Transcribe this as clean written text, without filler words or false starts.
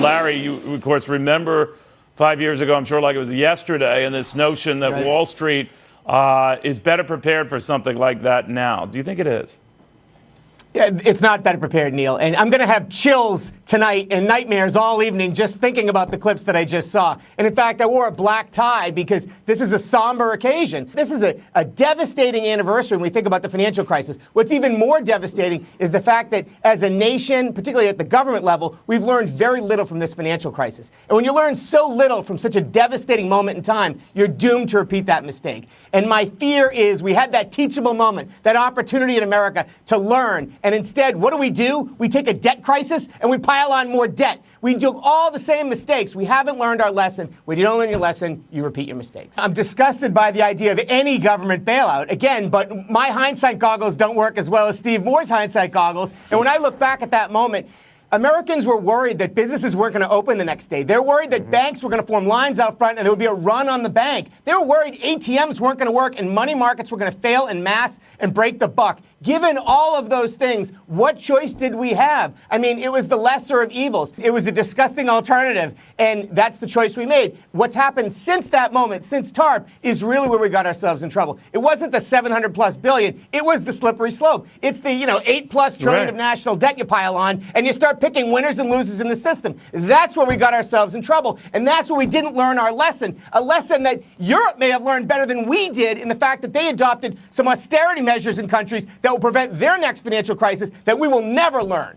Larry, you, of course, remember 5 years ago, I'm sure like it was yesterday, and this notion that Wall Street is better prepared for something like that now. Do you think it is? Yeah, it's not better prepared, Neil. And I'm going to have chills tonight and nightmares all evening just thinking about the clips that I just saw. And in fact, I wore a black tie because this is a somber occasion. This is a devastating anniversary when we think about the financial crisis. What's even more devastating is the fact that as a nation, particularly at the government level, we've learned very little from this financial crisis. And when you learn so little from such a devastating moment in time, you're doomed to repeat that mistake. And my fear is we had that teachable moment, that opportunity in America to learn. And instead, what do? We take a debt crisis and we pile on more debt. We do all the same mistakes. We haven't learned our lesson. When you don't learn your lesson, you repeat your mistakes. I'm disgusted by the idea of any government bailout, again, but my hindsight goggles don't work as well as Steve Moore's hindsight goggles. And when I look back at that moment, Americans were worried that businesses weren't going to open the next day. They're worried that banks were going to form lines out front and there would be a run on the bank. They were worried ATMs weren't going to work and money markets were going to fail en masse and break the buck. Given all of those things, what choice did we have? I mean, it was the lesser of evils. It was a disgusting alternative, and that's the choice we made. What's happened since that moment, since TARP, is really where we got ourselves in trouble. It wasn't the $700+ billion. It was the slippery slope. It's the, $8+ trillion of national debt you pile on, and you start picking winners and losers in the system. That's where we got ourselves in trouble, and that's where we didn't learn our lesson, a lesson that Europe may have learned better than we did in the fact that they adopted some austerity measures in countries that will prevent their next financial crisis that we will never learn.